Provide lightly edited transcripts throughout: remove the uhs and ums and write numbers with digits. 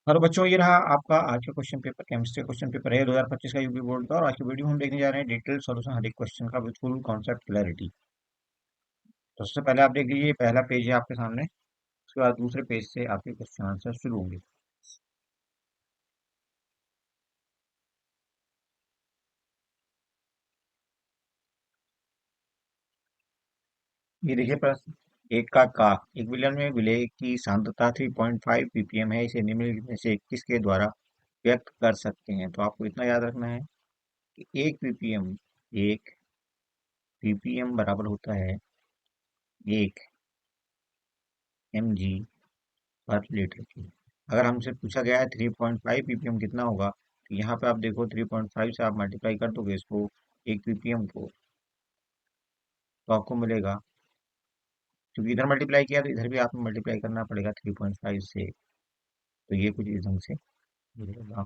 Hello बच्चों, ये रहा आपका आज का question paper. Chemistry question paper है 2025 का यूपी बोर्ड का। और आज की वीडियो में हम देखने जा रहे हैं डिटेल सॉल्यूशन हर एक क्वेश्चन का विद फुल कॉन्सेप्ट क्लैरिटी। तो सबसे पहले आप देख लीजिए, पहला पेज है आपके सामने। उसके बाद दूसरे पेज से आपके क्वेश्चन आंसर शुरू होंगे। ये देखिए प्रश्न एक का एक विलयन में विलेय की सांद्रता 3.5 ppm है। इसे निम्नलिखित में से किसके द्वारा व्यक्त कर सकते हैं? तो आपको इतना याद रखना है कि एक ppm बराबर होता है 1 mg पर लीटर की। अगर हमसे पूछा गया है 3.5 ppm कितना होगा, तो यहाँ पे आप देखो 3.5 से आप मल्टीप्लाई कर दोगे इसको 1 ppm को, तो आपको मिलेगा। क्योंकि इधर मल्टीप्लाई किया तो इधर भी आपको मल्टीप्लाई करना पड़ेगा 3.5 से। तो ये कुछ इस ढंग से मिलेगा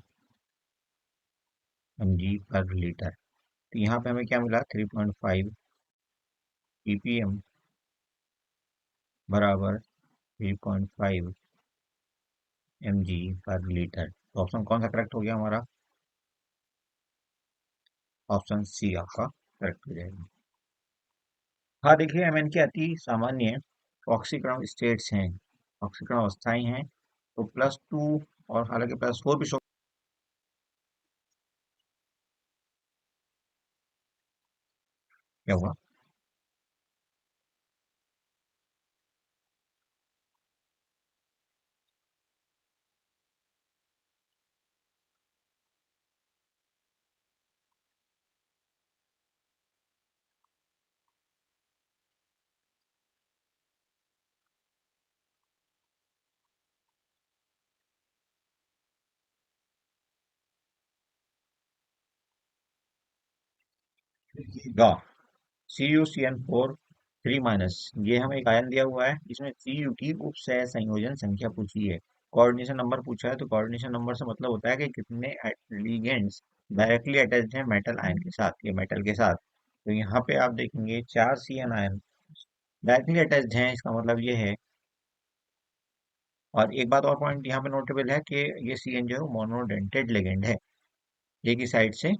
mg पर लीटर। तो यहाँ पे हमें क्या मिला? 3.5 ppm बराबर 3.5 mg पर लीटर। तो ऑप्शन कौन सा करेक्ट हो गया हमारा? ऑप्शन सी आपका करेक्ट हो जाएगा। हाँ देखिए, एमएन की अति सामान्य ऑक्सीकरण स्टेट्स हैं, ऑक्सीकरण अवस्थाएं हैं। तो +2 और हालांकि +4 भी शो क्या हुआ। गा CuCN4 3 ये हमें एक आयन दिया हुआ है, इसमें Cu की उप सह संयोजन संख्या पूछी है। कोऑर्डिनेशन नंबर पूछा है, तो कोऑर्डिनेशन नंबर से मतलब होता है कि कितने लिगेंड्स डायरेक्टली अटैच्ड हैं मेटल आयन के साथ, ये मेटल के साथ। तो यहाँ पे आप देखेंगे 4 CN आयन डायरेक्टली अटैच्ड हैं, इसका मतलब ये है। और एक बात और पॉइंट यहाँ पे नोटेबल है कि ये CN जो है वो मोनोडेंटेड लिगेंड है। एक ही साइड से,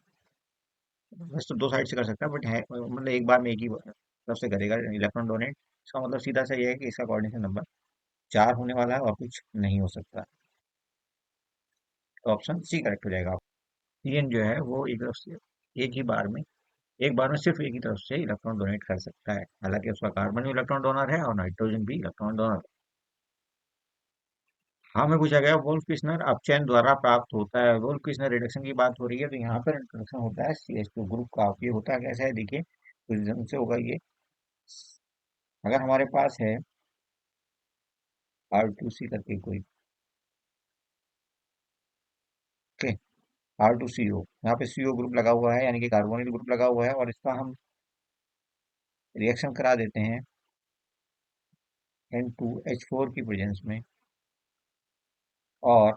वैसे तो दो साइड से कर सकता है बट है मतलब एक बार में एक ही तरफ से करेगा इलेक्ट्रॉन डोनेट। इसका मतलब सीधा सा ये है कि इसका कोऑर्डिनेशन नंबर 4 होने वाला है और कुछ नहीं हो सकता। तो ऑप्शन सी करेक्ट हो जाएगा। CN जो है वो एक तरफ से एक ही बार में, एक बार में सिर्फ एक ही तरफ से इलेक्ट्रॉन डोनेट कर सकता है। हालांकि उसका कार्बन भी इलेक्ट्रॉन डोनर है और नाइट्रोजन भी इलेक्ट्रॉन डोनर है। हाँ में पूछा गया वोल्फ किस्नर अपचयन द्वारा प्राप्त होता है। वोल्फ किस्नर रिडक्शन की बात हो रही है, तो यहाँ पर इंट्रोडक्शन होता है CH2 ग्रुप का। ये होता है कैसा है देखिए, तो इस ढंग से होगा ये। अगर हमारे पास है R2C करके कोई, ओके, R2CO, यहाँ पे CO ग्रुप लगा हुआ है, यानी कि कार्बोनिल ग्रुप लगा हुआ है, और इसका हम रिएक्शन करा देते हैं N2H4 की प्रेजेंस में और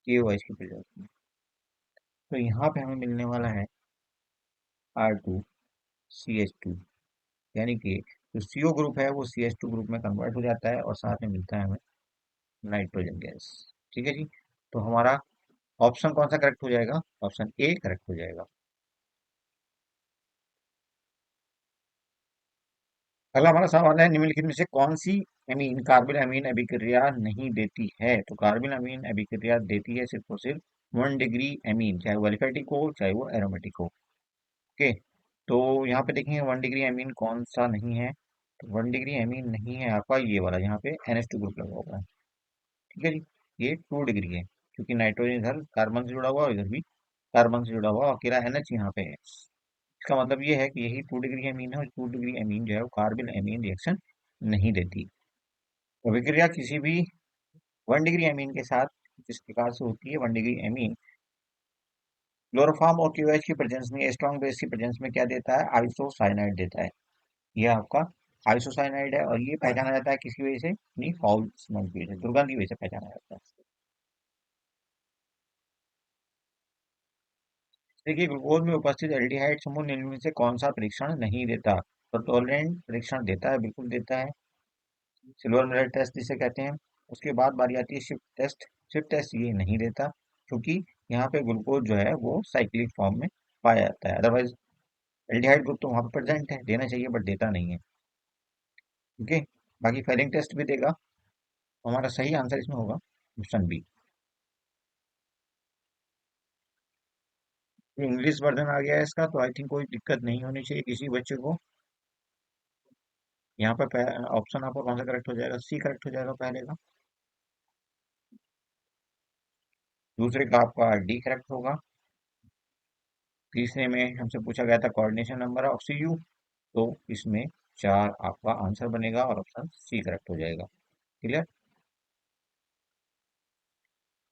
KOH की प्रेजेंस में। तो यहाँ पे हमें मिलने वाला है R2CH2, यानी कि जो CO ग्रुप है वो CH2 ग्रुप में कन्वर्ट हो जाता है और साथ में मिलता है हमें नाइट्रोजन गैस। ठीक है जी। तो हमारा ऑप्शन कौन सा करेक्ट हो जाएगा? ऑप्शन ए करेक्ट हो जाएगा। अगला हमारा सवाल है, निम्नलिखित में से कौन सी एमीन कार्बिल अमीन अभिक्रिया नहीं देती है? तो कार्बिल अमीन अभिक्रिया देती है सिर्फ और सिर्फ 1 डिग्री एमीन, चाहे वो एलिफेटिक हो चाहे वो एरोमेटिक हो। ओके, तो यहाँ पे देखेंगे 1 डिग्री एमीन कौन सा नहीं है। तो 1 डिग्री एमीन नहीं है आपका ये वाला, यहाँ पे NH2 ग्रुप लगा हुआ है। ठीक है जी। ये 2 डिग्री है, क्योंकि नाइट्रोजन इधर कार्बन से जुड़ा हुआ और इधर भी कार्बन से जुड़ा हुआ और अकेला NH यहाँ पे है। इसका मतलब ये है कि यही 2 डिग्री एमीन है, और 2 डिग्री एमीन जो है वो कार्बिल एमीन रिएक्शन नहीं देती। अभिक्रिया किसी भी 1 डिग्री एमीन के साथ जिस प्रकार से होती है, 1 डिग्री एमीन क्लोरोफॉर्म और क्यूएच की प्रेजेंस में, स्ट्रॉन्ग बेस की प्रेजेंस में क्या देता है? आइसोसाइनाइड देता है। ये आपका आइसोसाइनाइड है, और ये पहचाना जाता है किसकी वजह से? नहीं, फाउल स्मेल की वजह से, दुर्गंध की वजह से पहचाना जाता है। देखिए, ग्लूकोज में उपस्थित एल्डिहाइड समूह निम्न में से कौन सा परीक्षण नहीं देता? तो टॉलरेंट परीक्षण देता है, बिल्कुल देता है। सिल्वर मेडल टेस्ट जिसे कहते हैं। उसके बाद बारी आती है शिफ्ट टेस्ट। सिर्फ टेस्ट ये नहीं देता क्योंकि यहाँ पे ग्लूकोज जो है वो साइक्लिक फॉर्म में पाया जाता है। अदरवाइज एल्डिहाइड ग्रुप तो वहाँ पे प्रेजेंट है, देना चाहिए बट देता नहीं है। ओके, बाकी फेलिंग टेस्ट भी देगा। हमारा सही आंसर इसमें होगा ऑप्शन बी। इंग्लिश वर्जन आ गया है इसका, तो आई थिंक कोई दिक्कत नहीं होनी चाहिए किसी बच्चे को। यहाँ पर ऑप्शन आपका कौन सा करेक्ट हो जाएगा? सी करेक्ट हो जाएगा पहले का। दूसरे का आपका डी करेक्ट होगा। तीसरे में हमसे पूछा गया था कोऑर्डिनेशन नंबर ऑफ सीयू, तो इसमें 4 आपका आंसर बनेगा और ऑप्शन सी करेक्ट हो जाएगा। क्लियर?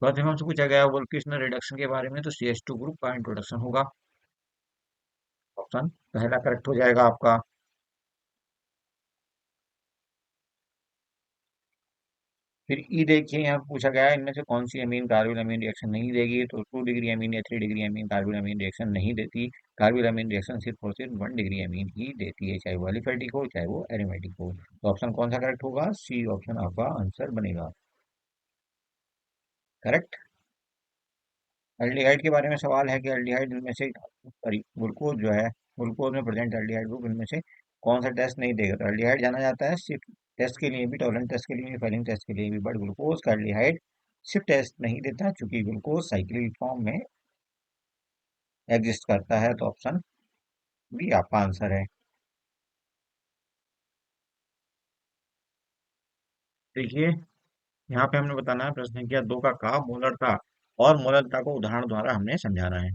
चौथे में हमसे पूछा गया वोल्केशनल रिडक्शन के बारे में, तो CH2 ग्रुप का इंट्रोडक्शन होगा। ऑप्शन पहला करेक्ट हो जाएगा आपका। फिर ई देखिए, यहाँ पूछा गया है इनमें से कौन सी अमीन कार्बिल अमीन रिएक्शन नहीं देगी, तो 2 डिग्री अमीन या 3 डिग्री अमीन कार्बिल अमीन रिएक्शन नहीं देती। कार्बिल अमीन रिएक्शन सिर्फ और सिर्फ 1 डिग्री अमीन ही देती है, चाहे वो एलिफेटिक हो चाहे वो एरोमेटिक हो। तो ऑप्शन कौन सा करेक्ट होगा? सी ऑप्शन आपका आंसर बनेगा। करेक्ट। एल्डिहाइड के बारे में सवाल है कि एल्डिहाइड इनमें से, सॉरी, ग्लूकोज जो है, ग्लूकोज में प्रेजेंट एल्डिहाइड ग्रुप इनमें से कौन सा टेस्ट नहीं देगा? तो एल्डिहाइड जाना जाता है सिर्फ टेस्ट के लिए भी, टॉलरेंट टेस्ट के लिए भी, फेलिंग टेस्ट के लिए भी, बट ग्लूकोज का एल्डिहाइड सिर्फ टेस्ट नहीं देता क्योंकि ग्लूकोज साइक्लिक फॉर्म में एग्जिस्ट करता है। तो ऑप्शन बी आपका आंसर है। देखिए, यहाँ पे हमने बताना है प्रश्न संख्या 2 का मोलरता और मोलरता को उदाहरण द्वारा हमने समझाना है।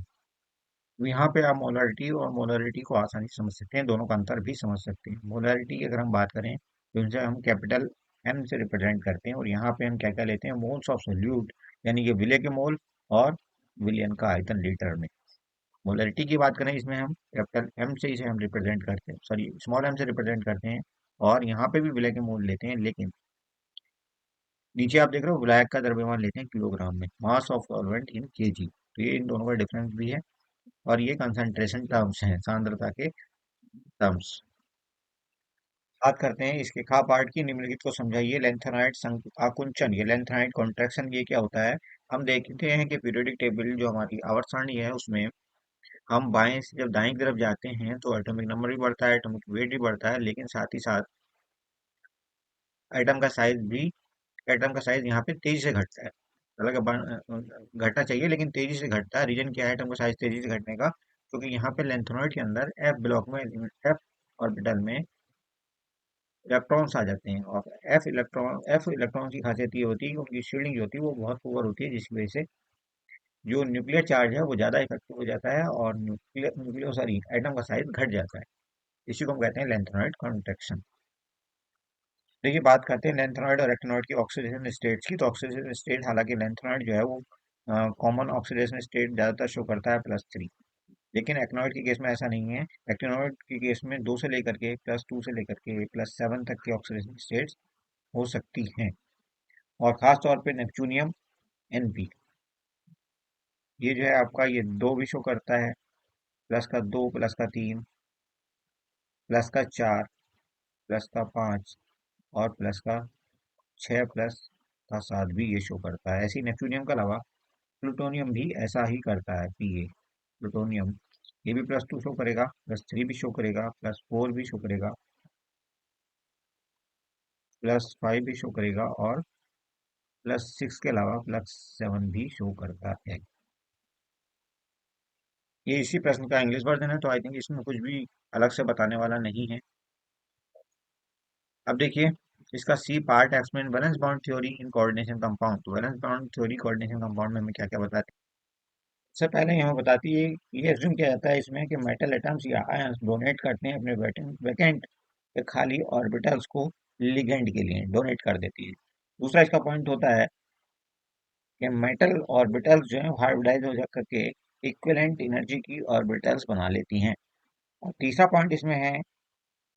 तो यहाँ पे आप मोलरिटी और मोलरिटी को आसानी से समझ सकते हैं, दोनों का अंतर भी समझ सकते हैं। मोलरिटी की अगर हम बात करें तो इनसे हम कैपिटल एम से रिप्रेजेंट करते हैं, और यहाँ पे हम क्या क्या लेते हैं? मोल्स ऑफ सोल्यूट, यानी कि विले के मोल और विलियन का आयतन लीटर में। मोलरिटी की बात करें, इसमें हम कैपिटल एम से इसे हम रिप्रेजेंट करते हैं, सॉरी स्मॉल एम से रिप्रेजेंट करते हैं, और यहाँ पे भी विले के मोल लेते हैं, लेकिन नीचे आप देख रहे हो विलायक का द्रव्यमान लेते हैं किलोग्राम में, mass of solvent in KG. तो ये इन दोनों का डिफरेंस भी है, और ये कंसंट्रेशन टर्म्स हैं, सांद्रता के टर्म्स। बात करते हैं इसके खा पार्ट की। निम्नलिखित को समझाइए। लेंथेनाइड आकुंचन, ये लेंथेनाइड कॉन्ट्रैक्शन, ये क्या होता है? हम देखते हैं कि पीरियोडिक टेबल जो हमारी आवर्त सारणी है उसमें हम बाएं से जब दाएं की तरफ जाते हैं तो एटॉमिक नंबर भी बढ़ता है, एटॉमिक वेट भी बढ़ता है, लेकिन साथ ही साथ एटम का साइज भी, एटम का साइज यहाँ पे तेजी से घटता है। हालांकि घटना चाहिए लेकिन तेजी से घटता है। रीजन क्या है एटम का साइज तेजी से घटने का? क्योंकि यहाँ पे लेंथेनॉइड के अंदर एफ ब्लॉक में, एफ ऑर्बिटल में इलेक्ट्रॉन्स आ जाते हैं, और एफ इलेक्ट्रॉन की खासियत ये होती है कि उनकी शील्डिंग जो होती है वो बहुत पुअर होती है, जिसकी वजह से जो न्यूक्लियर चार्ज है वो ज़्यादा इफेक्टिव हो जाता है, और न्यूक्लियर न्यूक्लियर सॉरी एटम का साइज घट जाता है। इसी को हम कहते हैं लेंथेनॉइड कॉन्ट्रैक्शन। देखिए, बात करते हैं लेंथेनॉइड और एक्टिनॉइड की ऑक्सीडेशन स्टेट्स की। तो ऑक्सीडेशन स्टेट, हालांकि लेंथेनॉइड जो है वो कॉमन ऑक्सीडेशन स्टेट ज़्यादातर शो करता है +3, लेकिन एक्टिनॉइड के केस में ऐसा नहीं है। एक्टिनॉइड के केस में 2 से लेकर के +2 से लेकर के +7 तक की ऑक्सीडेशन स्टेट्स हो सकती हैं, और खास तौर पे नेपच्यूनियम NP, ये जो है आपका, ये 2 भी शो करता है, +2, +3, +4, +5, और +6, +7 भी ये शो करता है। ऐसे ही नेपच्यूनियम के अलावा प्लूटोनियम भी ऐसा ही करता है। Pa प्लूटोनियम, ये भी +2 शो करेगा, +3 भी शो करेगा, +4 भी शो करेगा, +5 भी शो करेगा, और +6 के अलावा +7 भी शो करता है। ये इसी प्रश्न का इंग्लिश वर्जन है, तो आई थिंक इसमें कुछ भी अलग से बताने वाला नहीं है। अब देखिए, इसका C part explain valence bond theory in coordination compound. तो valence bond theory coordination compound में हमें क्या क्या बताते हैं? सबसे पहले यहाँ बताती है, ये एज्यूम किया जाता है इसमें कि मेटल एटम्स या आयंस डोनेट करते हैं अपने वैकेंट या खाली ऑर्बिटल्स को लिगेंड के लिए डोनेट कर देती है। दूसरा इसका पॉइंट होता है कि मेटल ऑर्बिटल्स जो है हाइब्रिडाइज हो जा करके इक्विवेलेंट एनर्जी की ऑर्बिटल्स बना लेती हैं। और तीसरा पॉइंट इसमें है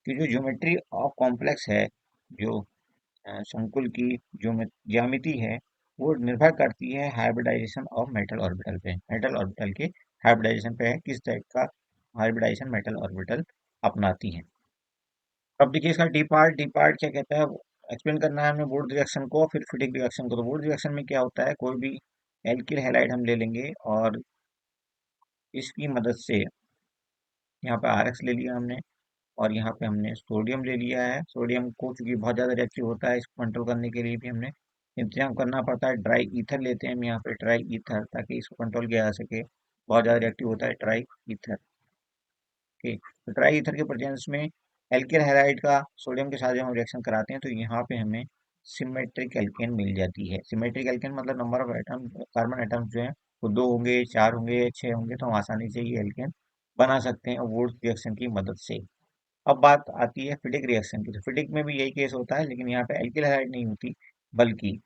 कि जो ज्योमेट्री ऑफ कॉम्प्लेक्स है, जो संकुल की जो ज्यामिति है, वो निर्भर करती है हाइब्रिडाइजेशन ऑफ मेटल ऑर्बिटल पे, मेटल ऑर्बिटल के हाइब्रिडाइजेशन पे है, किस टाइप का हाइब्रिडाइजेशन मेटल ऑर्बिटल अपनाती है। अब देखिए इसका डी पार्ट क्या कहता है? एक्सप्लेन करना है हमें वुड रिएक्शन को, फिर फिटिक रिएक्शन को। तो वुड रिएक्शन में क्या होता है, कोई भी एल्किल हैलाइड हम ले लेंगे और इसकी मदद से, यहाँ पे आर एक्स ले लिया हमने और यहाँ पे हमने सोडियम ले लिया है। सोडियम को चूंकि बहुत ज़्यादा रिएक्टिव होता है, इसको कंट्रोल करने के लिए भी हमने इंतजाम करना पड़ता है। ड्राई ईथर लेते हैं हम यहाँ पे, ड्राई ईथर, ताकि इसको कंट्रोल किया जा सके, बहुत ज़्यादा रिएक्टिव होता है ड्राई ईथर। ठीक, तो ड्राई ईथर के प्रेजेंस में एल्किल हैलाइड का सोडियम के साथ जब हम रिएक्शन कराते हैं तो यहाँ पे हमें सिमेट्रिक एल्केन मिल जाती है। सिमेट्रिक एल्केन मतलब number of atom, carbon atoms जो है वो 2 होंगे, 4 होंगे, 6 होंगे, तो हम आसानी से ये एल्केन बना सकते हैं वुड रिएक्शन की मदद से। अब बात आती है फिटिक रिएक्शन की। तो फिटिक में भी यही केस होता है, लेकिन यहाँ पे एल्किल हैलाइड नहीं होती, बल्कि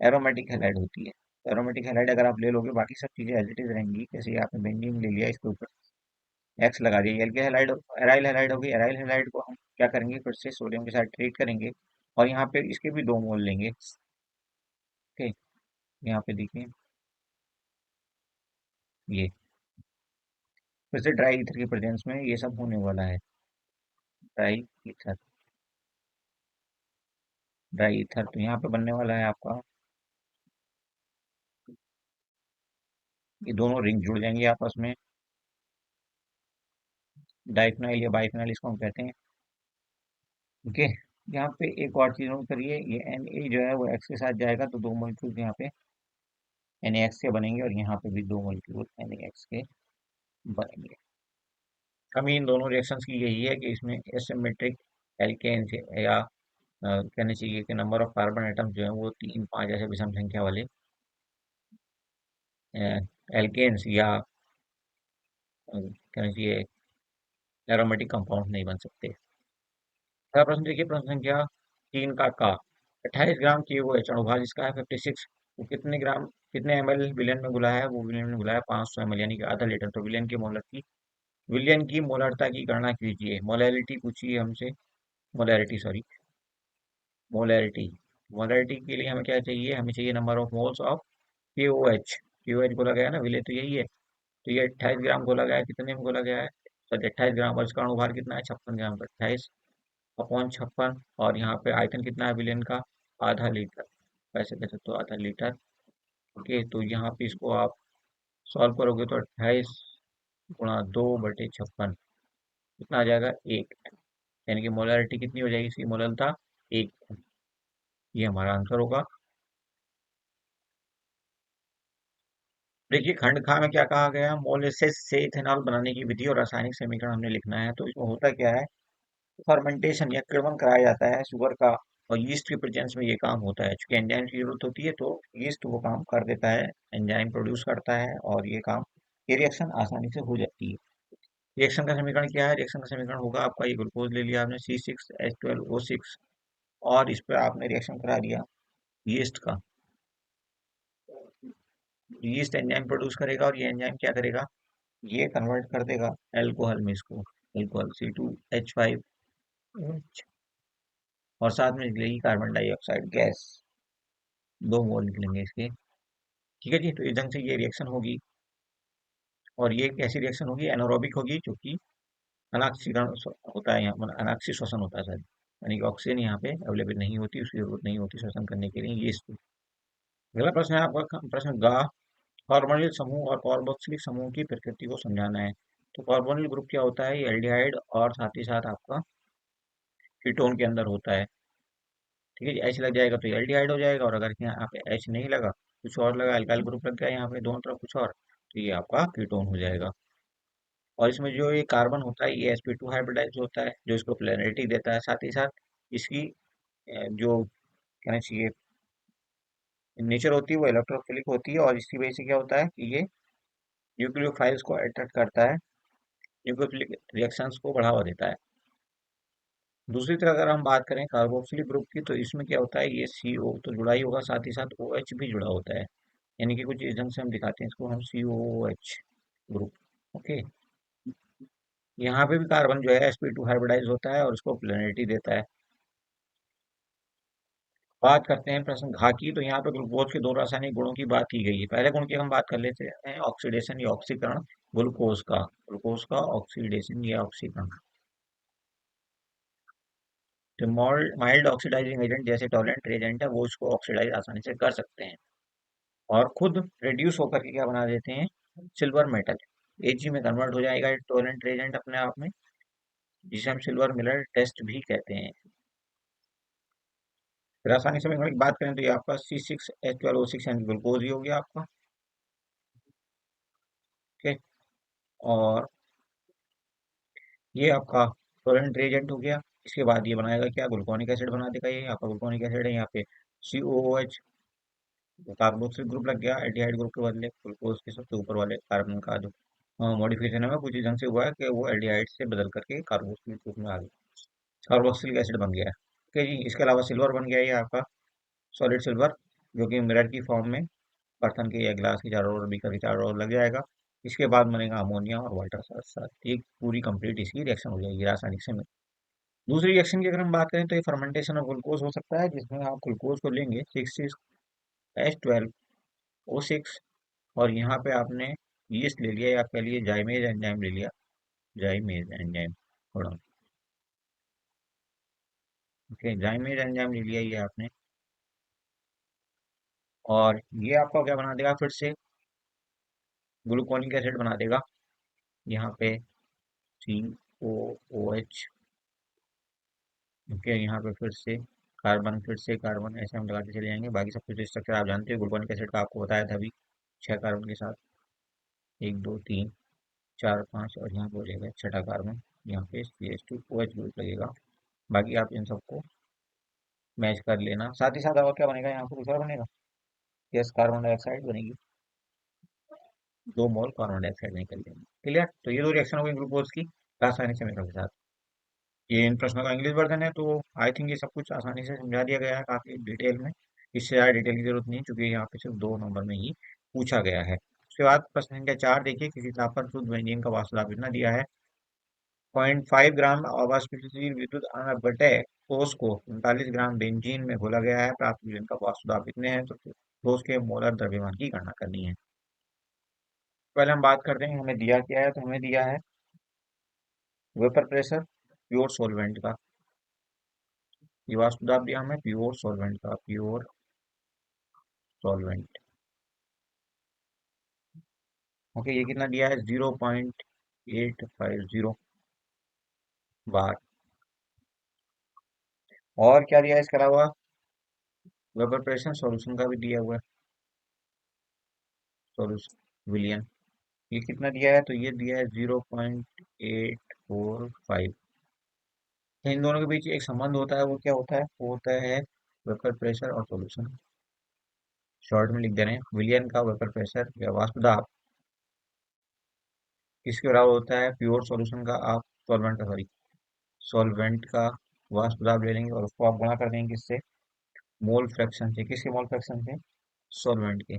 एरोमेटिक हैलाइड होती है। एरोमेटिक हैलाइड अगर आप ले लोगे, बाकी सब चीजें एज इट इज रहेंगी। जैसे आपने बेंजीन ले लिया, इसके ऊपर एक्स लगा दिया, एल्किल हैलाइड, एराइल हैलाइड होगी। एराइल हैलाइड को हम क्या करेंगे, फिर से सोडियम के साथ ट्रीट करेंगे और यहाँ पे इसके भी 2 मोल लेंगे। ओके, यहाँ पे देखिए ये फिर से ड्राई ईथर के प्रेजेंस में ये सब होने वाला है। ड्राई ईथर, ड्राई ईथर तो यहाँ पे बनने वाला है आपका, ये दोनों रिंग जुड़ जाएंगे आपस में। डाइफिनाइल या बाइफिनाइल इसको हम कहते हैं। ओके, यहाँ पे एक और चीज नोट करिए, ये Na जो है वो एक्स के साथ जाएगा, तो 2 मॉलिक्यूल यहाँ पे NaX के बनेंगे और यहाँ पे भी 2 मॉलिक्यूल NaX के बनेंगे। कमी इन दोनों रिएक्शंस की यही है कि इसमें एसिमेट्रिक एल्केन्स, या कहना चाहिए कि नंबर ऑफ कार्बन एटम्स जो है वो 3, 5 ऐसे विषम संख्या वाले एल्केन्स या कहना चाहिए एरोमेटिक कंपाउंड नहीं बन सकते। अगला प्रश्न देखिए, प्रश्न संख्या 3 का 28 ग्राम की वो अणुभार जिसका है 56, वो कितने ग्राम, कितने ml विलयन में घुला है, वो विलयन में घुला है 500 ml, यानी कि आधा लीटर। तो विलयन की मोलरता की गणना कीजिए। मोलैरिटी पूछिए हमसे, मोलैरिटी सॉरी, मोलैरिटी। मोलैरिटी के लिए हमें क्या चाहिए, हमें चाहिए number of moles of KOH। KOH बोला गया है ना, विलय तो यही है। तो ये 28 ग्राम बोला गया है, कितने में बोला गया है, सॉरी 28 ग्राम, और इसका अणुभार कितना है 56 ग्राम। तो 28/56, और यहाँ पे आयतन कितना है विलेन का, आधा लीटर। वैसे कह सकते हो आधा लीटर। ओके, तो यहाँ पे इसको आप सॉल्व करोगे तो 28 × 2/56 कितना आ जाएगा, 1। यानी कि मोलरिटी कितनी हो जाएगी, इसकी मोलरता 1। ये हमारा आंसर होगा। देखिए खंड खा में क्या कहा गया, मोलेसेस से इथेनॉल बनाने की विधि और रासायनिक समीकरण हमने लिखना है। तो इसमें होता क्या है, फर्मेंटेशन या किण्वन कराया जाता है शुगर का, और यीस्ट के प्रेजेंस में ये काम होता है। चूंकि एंजाइम की जरूरत होती है, तो यीस्ट वो काम कर देता है, एंजाइम प्रोड्यूस करता है, और ये काम, ये रिएक्शन आसानी से हो जाती है। रिएक्शन का समीकरण क्या है, रिएक्शन का समीकरण होगा आपका, ये ग्लूकोज ले लिया आपने C6H12O6, और इस पर आपने रिएक्शन करा दिया यीस्ट का। यीस्ट एंजाइम प्रोड्यूस करेगा, और ये एंजाइम क्या करेगा, ये कन्वर्ट कर देगा एल्कोहल में, इसको एल्कोहल C2H5OH, और साथ में निकलेगी कार्बन डाइऑक्साइड गैस, 2 मोल निकलेंगे इसके। ठीक है जी, तो इस ढंग से ये रिएक्शन होगी, और ये कैसी रिएक्शन होगी, एनारोबिक होगी, क्योंकि अनाक्सीकरण होता है, यहाँ मतलब अनाक्सी श्वसन होता है सर, यानी कि ऑक्सीजन यहाँ पे अवेलेबल नहीं होती, उसकी जरूरत नहीं होती श्वसन करने के लिए ये। अगला प्रश्न है आपका, प्रश्न गा, कार्बोनिल समूह और कार्बोक्सिलिक समूह की प्रकृति को समझाना है। तो कार्बोनिल ग्रुप क्या होता है, ये एल्डिहाइड और साथ ही साथ आपका कीटोन के अंदर होता है। ठीक है जी, एच लग जाएगा तो ये एल्डिहाइड हो जाएगा, और अगर यहाँ पे एच नहीं लगा, कुछ और लगा, अल्काइल ग्रुप लग गया यहाँ पे दोनों तरफ कुछ और, तो ये आपका कीटोन हो जाएगा। और इसमें जो ये कार्बन होता है, ये sp2 हाइब्रिडाइज होता है, जो इसको पोलैरिटी देता है। साथ ही साथ इसकी जो कहना चाहिए नेचर होती है वो इलेक्ट्रोफिलिक होती है, और इसकी वजह से क्या होता है कि ये न्यूक्लियोफाइल्स को अट्रैक्ट करता है, न्यूक्लियोफिलिक रिएक्शंस को बढ़ावा देता है। दूसरी तरफ अगर हम बात करें कार्बोक्सिलिक ग्रुप की, तो इसमें क्या होता है, ये CO तो जुड़ा ही होगा, साथ ही साथ OH भी जुड़ा होता है, यानी कि कुछ इस ढंग से हम दिखाते हैं इसको, हम COOH ग्रुप। ओके, यहाँ पे भी कार्बन जो है sp2 हाइब्रिडाइज होता है और उसको पोलैरिटी देता है। बात करते हैं प्रश्न घा की, तो यहाँ पे ग्लूकोज के 2 रासायनिक गुणों की बात की गई है। पहले गुण की हम बात कर लेते हैं, ऑक्सीडेशन या ऑक्सीकरण ग्लूकोज का ऑक्सीडेशन या ऑक्सीकरण। तो माइल्ड ऑक्सीडाइजिंग एजेंट जैसे टॉलरेंट रिएजेंट है वो उसको ऑक्सीडाइज आसानी से कर सकते हैं और खुद रिड्यूस होकर के क्या बना देते हैं, सिल्वर मेटल एजी में कन्वर्ट हो जाएगा टॉलरेंट रिएजेंट अपने आप में, जिसे हम सिल्वर मिलर टेस्ट भी कहते हैं। फिर आसानी से की बात करें तो ये आपका C6H12O6 यानी ग्लूकोज ही हो गया आपका। ओके, और ये आपका टॉलरेंट रिएजेंट हो गया। इसके बाद ये बनाएगा क्या, ग्लूकोनिक एसिड बना देगा। ये आपका ग्लूकोनिक एसिड है, यहाँ पे COOH कार्बोक्सिल ग्रुप लग गया एल्डिहाइड ग्रुप के बदले, ग्लूकोज के सबसे ऊपर वाले कार्बन का जो मॉडिफिकेशन है कुछ ढंग से हुआ है कि वो एल्डिहाइड से बदल करके कार्बोक्सिल ग्रुप में आ गया, कार्बोक्सिलिक एसिड बन गया है। ओके जी, इसके अलावा सिल्वर बन गया ये आपका सॉलिड सिल्वर, जो कि मिरर की फॉर्म में बर्तन के या गिलास के चारों ओर बीकर के चारों ओर लग जाएगा। इसके बाद बनेगा अमोनिया और वाटर साथ साथ एक पूरी कंप्लीट इसकी रिएक्शन हो जाएगी रासायनिक से। दूसरी रिएक्शन की अगर हम बात करें तो ये फर्मेंटेशन ऑफ ग्लूकोज हो सकता है, जिसमें आप ग्लूकोज को लेंगे 6H12O6 और यहाँ पे आपने यीस्ट ले लिया या आप कह लिए जाइमेज एंजाइम ले लिया, जाइमेज एंजाइम थोड़ा, ओके जाइमेज एंजाइम ले लिया ये आपने, और ये आपका क्या बना देगा, फिर से ग्लूकोनिक एसिड बना देगा। यहाँ पे COOH, ओके यहाँ पे फिर से कार्बन ऐसे हम लगाते चले जाएंगे। बाकी सब कुछ स्ट्रक्चर आप जानते हो ग्लूकोनिक एसिड का, आपको बताया था अभी 6 कार्बन के साथ, 1 2 3 4 5, और यहाँ पे हो जाएगा छठा कार्बन, यहाँ पे CH2OH ग्रुप लगेगा। बाकी आप इन सबको मैच कर लेना। साथ ही साथ और क्या बनेगा, यहाँ पे दूसरा बनेगा गैस कार्बन डाइऑक्साइड बनेगी, 2 मोल कार्बन डाइऑक्साइड निकल लेंगे। क्लियर, तो ये दो रिएक्शन हो गई ग्लूकोज की रासायनिक केमिकल के साथ। ये इन प्रश्नों का इंग्लिश वर्जन है, तो आई थिंक ये सब कुछ आसानी से समझा दिया गया है काफी डिटेल में। इससे ज़्यादा डिटेल की जरूरत नहीं, क्योंकि यहाँ पे सिर्फ 2 नंबर में ही पूछा गया है। उसके बाद प्रश्न संख्या 4 देखिए, किसी ताप पर शुद्ध बेंजीन का वास्तव कितना दिया है। 0.5 ग्राम अवाष्पशील विद्युत बटे ठोस को 39 ग्राम बेंजीन में घोला गया है, प्राप्त विलयन का वास्तव दाब कितने हैं। तो ठोस के मोलर द्रव्यमान की गणना करनी है। पहले हम बात करते हैं हमें दिया क्या है, तो हमें दिया है वेपर प्रेशर प्योर सॉल्वेंट का, ये वास्तव दाब दिया हमें प्योर सॉल्वेंट का, प्योर सॉल्वेंट। ओके, ये कितना दिया है, 0.850 बार। और क्या दिया है इसके अलावा, वेपर प्रेशर सॉल्यूशन का भी दिया हुआ है, सॉल्यूशन विलियन, ये कितना दिया है, तो ये दिया है 0.845। इन दोनों के बीच एक संबंध होता है, वो क्या होता है, वो होता है वेपर प्रेशर और सॉल्यूशन। शॉर्ट में लिख दे रहे हैं, विलियन का वेपर प्रेशर या वाष्प दाब किसके बराबर होता है, प्योर सॉल्यूशन का, आप सॉल्वेंट का, सॉरी सॉल्वेंट का वाष्प दाब ले लेंगे और उसको आप गुणा कर देंगे किससे, मोल फ्रैक्शन से। किसके मोल फ्रैक्शन से, सॉल्वेंट के।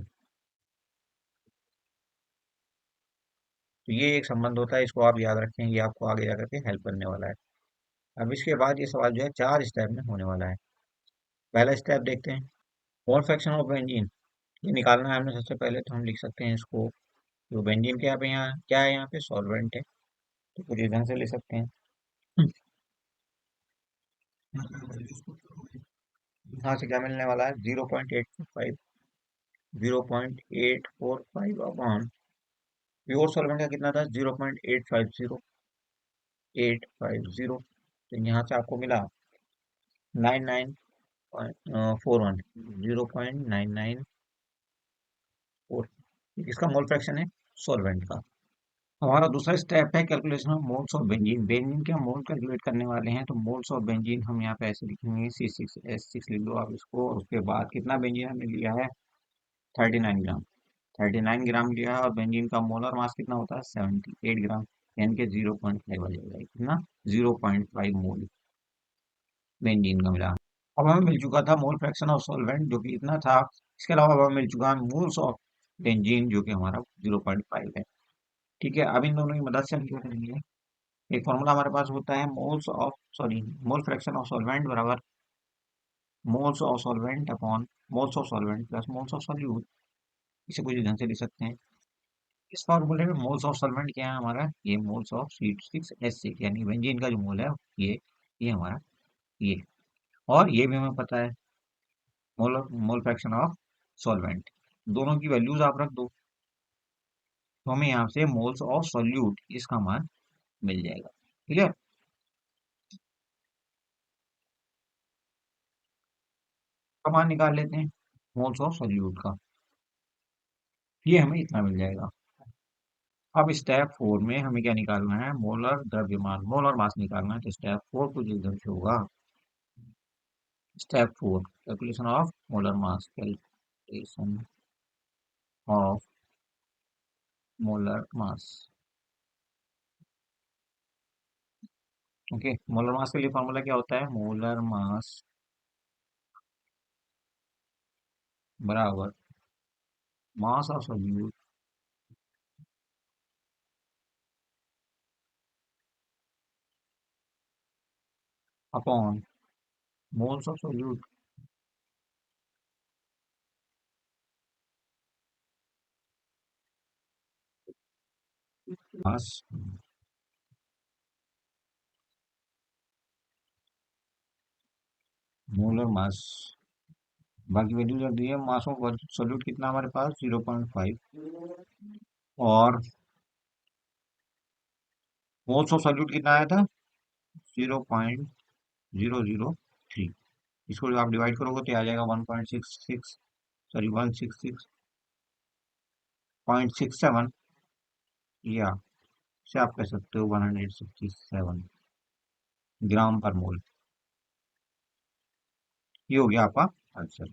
तो ये एक संबंध होता है, इसको आप याद रखें, ये आपको आगे जाकर के हेल्प करने वाला है। अब इसके बाद ये सवाल जो है 4 स्टेप में होने वाला है। पहला स्टेप देखते हैं, मोल फ्रैक्शन ऑफ बेंजीन, ये निकालना है हमें। सबसे पहले तो हम लिख सकते हैं इसको, जो बेंजीन के यहाँ पे, यहाँ क्या है, यहाँ पे सॉल्वेंट है, तो कुछ ढंग से ले सकते हैं। यहाँ से क्या मिलने वाला है, 0.845, 0.845 अपॉन प्योर सॉल्वेंट का कितना था, 0.850, तो यहाँ से आपको मिला 9941, 0.994, इसका मोल फ्रैक्शन है सॉल्वेंट का। हमारा दूसरा स्टेप है calculation of moles of benzene. Benzene के हम मोल कैलकुलेट करने वाले हैं, तो मोल्स ऑफ बेंजीन हम यहाँ पे ऐसे लिखेंगे, C6H6 लिख दो आप इसको, और उसके बाद कितना बेंजीन हमने लिया है, 39 ग्राम। 39 ग्राम लिया है, और बेंजीन का मोलर मास कितना होता है, 78 ग्राम, यानी कि 0.5 आ जाएगा, कितना, 0.5 मोल बेंजीन का मिला। अब हमें मिल चुका था मोल फ्रैक्शन ऑफ सॉल्वेंट जो कि इतना था। इसके अलावा अब हमें मिल चुका है मोल्स ऑफ बेंजीन जो कि हमारा 0.5 है। ठीक है, अब इन दोनों की मदद से हम क्या करेंगे, एक फॉर्मूला हमारे पास होता है, moles of sorry mole fraction of solvent बराबर moles of solvent upon moles of solvent plus moles of solute. इसे कुछ ढंग से लिख सकते हैं। इस फॉर्मूले में मोल्स ऑफ सॉल्वेंट क्या है हमारा, ये मोल्स ऑफ C6H6 यानी बेंजीन का जो मोल है ये हमारा ये और ये भी हमें पता है, मोल मोल फ्रैक्शन ऑफ सॉल्वेंट। दोनों की वैल्यूज आप रख दो, तो हमें यहाँ से मोल्स ऑफ सॉल्यूट इसका मान मिल जाएगा। क्लियर। का मान निकाल लेते हैं मोल्स ऑफ सॉल्यूट का, ये हमें इतना मिल जाएगा। अब स्टेप 4 में हमें क्या निकालना है, मोलर द्रव्यमान, मोलर मास निकालना है। तो स्टेप 4 कुछ इधर से होगा। Step 4, calculation of molar mass, calculation of molar mass. Okay, molar mass के लिए फॉर्मूला क्या होता है, मोलर मास बराबर mass of solute upon moles of solute. Mass, molar mass, बाकी वैल्यू रख दी है। मास ऑफ सोल्यूट कितना हमारे पास 0.5, और मोल्स ऑफ सोल्यूट कितना आया था 0.003। इसको आप डिवाइड करोगे तो आ जाएगा 1.66, सॉरी 166.67, या से आप कह सकते हो 167 ग्राम पर मोल। ये हो गया आपका आंसर।